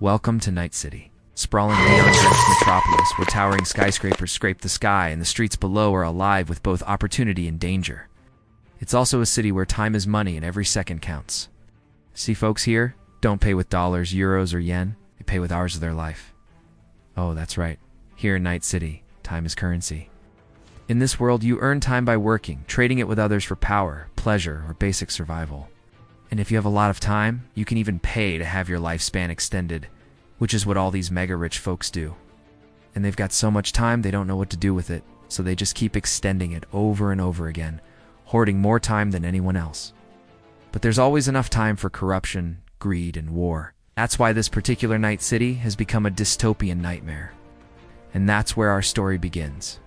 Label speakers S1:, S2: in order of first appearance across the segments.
S1: Welcome to Night City, sprawling neon-drenched metropolis where towering skyscrapers scrape the sky and the streets below are alive with both opportunity and danger. It's also a city where time is money and every second counts. See, folks here don't pay with dollars, euros, or yen. They pay with hours of their life. Oh, that's right. Here in Night City, time is currency. In this world, you earn time by working, trading it with others for power, pleasure, or basic survival. And if you have a lot of time, you can even pay to have your lifespan extended, which is what all these mega-rich folks do. And they've got so much time they don't know what to do with it, so they just keep extending it over and over again, hoarding more time than anyone else. But there's always enough time for corruption, greed, and war. That's why this particular Night City has become a dystopian nightmare. And that's where our story begins.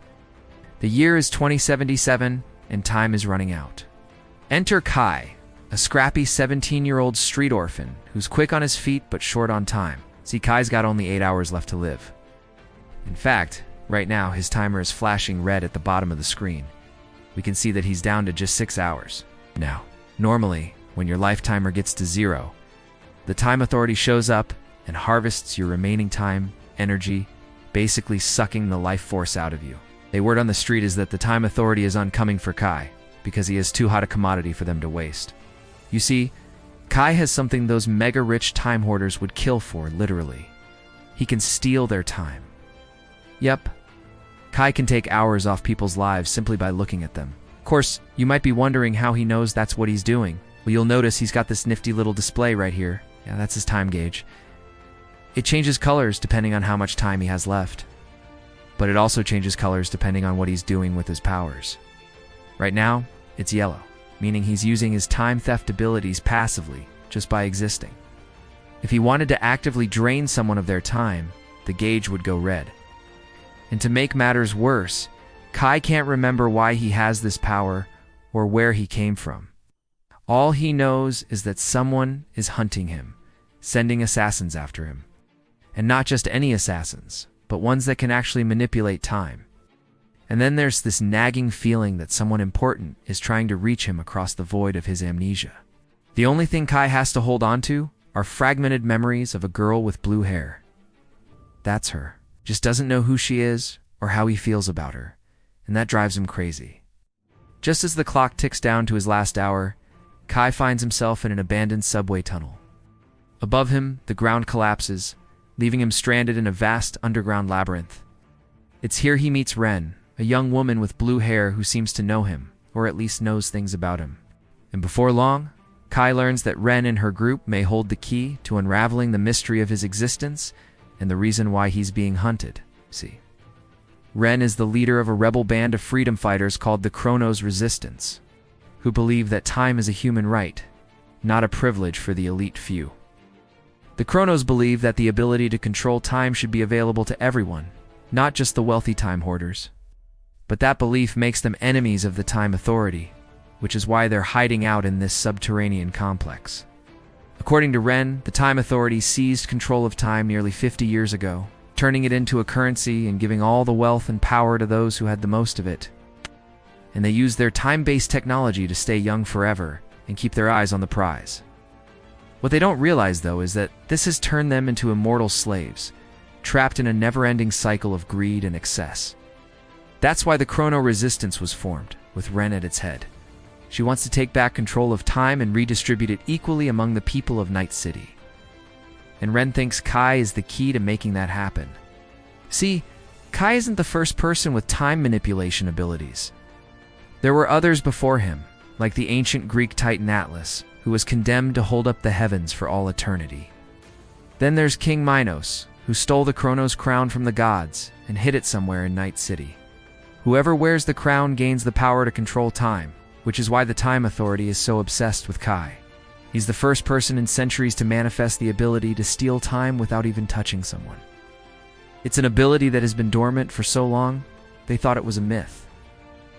S1: The year is 2077, and time is running out. Enter Kai, a scrappy 17-year-old street orphan who's quick on his feet but short on time. See, Kai's got only 8 hours left to live. In fact, right now his timer is flashing red at the bottom of the screen. We can see that he's down to just 6 hours. Now, normally, when your life timer gets to 0, the time authority shows up and harvests your remaining time, energy, basically sucking the life force out of you. The word on the street is that the time authority is oncoming for Kai, because he is too hot a commodity for them to waste. You see, Kai has something those mega-rich time hoarders would kill for, literally. He can steal their time. Yep, Kai can take hours off people's lives simply by looking at them. Of course, you might be wondering how he knows that's what he's doing. Well, you'll notice he's got this nifty little display right here. Yeah, that's his time gauge. It changes colors depending on how much time he has left. But it also changes colors depending on what he's doing with his powers. Right now, it's yellow, meaning he's using his time theft abilities passively, just by existing. If he wanted to actively drain someone of their time, the gauge would go red. And to make matters worse, Kai can't remember why he has this power or where he came from. All he knows is that someone is hunting him, sending assassins after him. And not just any assassins, but ones that can actually manipulate time. And then there's this nagging feeling that someone important is trying to reach him across the void of his amnesia. The only thing Kai has to hold on to are fragmented memories of a girl with blue hair. That's her. Just doesn't know who she is or how he feels about her, and that drives him crazy. Just as the clock ticks down to his last hour, Kai finds himself in an abandoned subway tunnel. Above him, the ground collapses, leaving him stranded in a vast underground labyrinth. It's here he meets Ren, a young woman with blue hair who seems to know him, or at least knows things about him. And before long, Kai learns that Ren and her group may hold the key to unraveling the mystery of his existence and the reason why he's being hunted. See, Ren is the leader of a rebel band of freedom fighters called the Chronos Resistance, who believe that time is a human right, not a privilege for the elite few. The Chronos believe that the ability to control time should be available to everyone, not just the wealthy time hoarders. But that belief makes them enemies of the time authority, which is why they're hiding out in this subterranean complex. According to Ren, the time authority seized control of time nearly 50 years ago, turning it into a currency and giving all the wealth and power to those who had the most of it. And they use their time-based technology to stay young forever and keep their eyes on the prize. What they don't realize, though, is that this has turned them into immortal slaves, trapped in a never-ending cycle of greed and excess. That's why the Chrono Resistance was formed, with Ren at its head. She wants to take back control of time and redistribute it equally among the people of Night City. And Ren thinks Kai is the key to making that happen. See, Kai isn't the first person with time manipulation abilities. There were others before him, like the ancient Greek Titan Atlas, who was condemned to hold up the heavens for all eternity. Then there's King Minos, who stole the Chronos crown from the gods and hid it somewhere in Night City. Whoever wears the crown gains the power to control time, which is why the Time Authority is so obsessed with Kai. He's the first person in centuries to manifest the ability to steal time without even touching someone. It's an ability that has been dormant for so long, they thought it was a myth.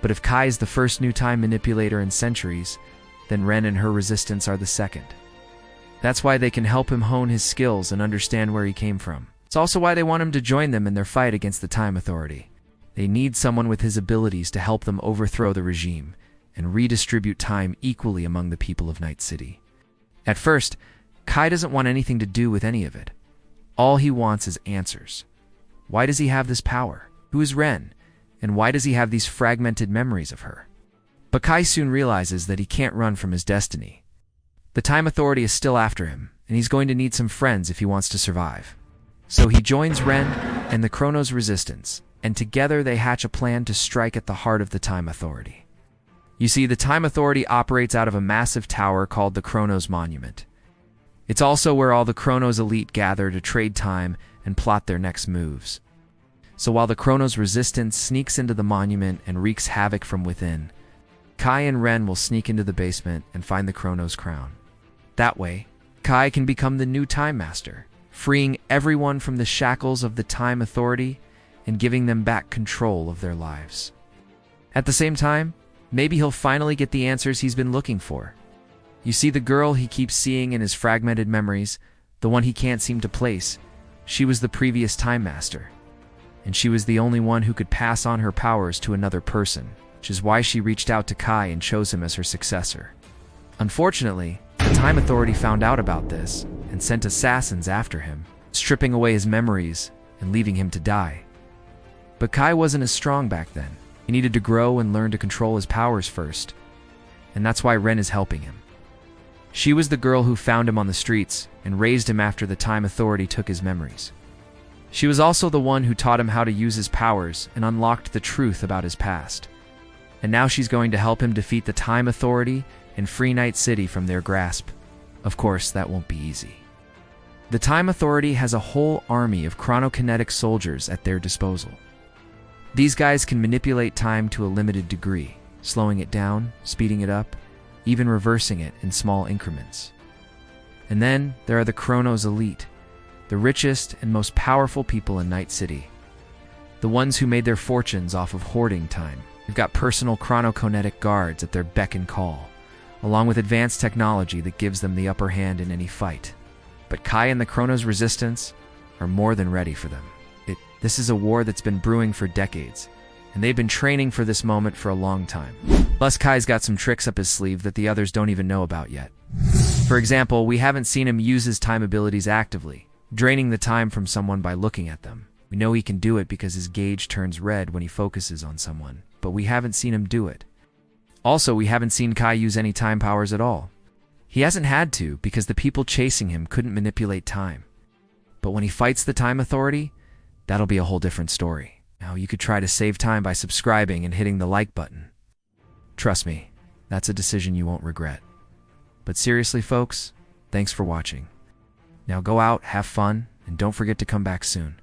S1: But if Kai is the first new time manipulator in centuries, then Ren and her resistance are the second. That's why they can help him hone his skills and understand where he came from. It's also why they want him to join them in their fight against the Time Authority. They need someone with his abilities to help them overthrow the regime and redistribute time equally among the people of Night City. At first, Kai doesn't want anything to do with any of it. All he wants is answers. Why does he have this power? Who is Ren? And why does he have these fragmented memories of her? But Kai soon realizes that he can't run from his destiny. The Time Authority is still after him, and he's going to need some friends if he wants to survive. So he joins Ren and the Chronos Resistance, and together they hatch a plan to strike at the heart of the Time Authority. You see, the Time Authority operates out of a massive tower called the Chronos Monument. It's also where all the Chronos elite gather to trade time and plot their next moves. So while the Chronos Resistance sneaks into the monument and wreaks havoc from within, Kai and Ren will sneak into the basement and find the Chronos crown. That way, Kai can become the new Time Master, freeing everyone from the shackles of the Time Authority and giving them back control of their lives. At the same time, maybe he'll finally get the answers he's been looking for. You see, the girl he keeps seeing in his fragmented memories, the one he can't seem to place, she was the previous Time Master. And she was the only one who could pass on her powers to another person, which is why she reached out to Kai and chose him as her successor. Unfortunately, the Time Authority found out about this and sent assassins after him, stripping away his memories and leaving him to die. But Kai wasn't as strong back then. He needed to grow and learn to control his powers first, and that's why Ren is helping him. She was the girl who found him on the streets and raised him after the Time Authority took his memories. She was also the one who taught him how to use his powers and unlocked the truth about his past. And now she's going to help him defeat the Time Authority and free Night City from their grasp. Of course, that won't be easy. The Time Authority has a whole army of chronokinetic soldiers at their disposal. These guys can manipulate time to a limited degree, slowing it down, speeding it up, even reversing it in small increments. And then there are the Chronos Elite, the richest and most powerful people in Night City. The ones who made their fortunes off of hoarding time. They've got personal chronokinetic guards at their beck and call, along with advanced technology that gives them the upper hand in any fight. But Kai and the Chronos Resistance are more than ready for them. This is a war that's been brewing for decades, and they've been training for this moment for a long time. Plus, Kai's got some tricks up his sleeve that the others don't even know about yet. For example, we haven't seen him use his time abilities actively, draining the time from someone by looking at them. We know he can do it because his gauge turns red when he focuses on someone, but we haven't seen him do it. Also, we haven't seen Kai use any time powers at all. He hasn't had to because the people chasing him couldn't manipulate time. But when he fights the Time Authority, that'll be a whole different story. Now, you could try to save time by subscribing and hitting the like button. Trust me, that's a decision you won't regret. But seriously, folks, thanks for watching. Now go out, have fun, and don't forget to come back soon.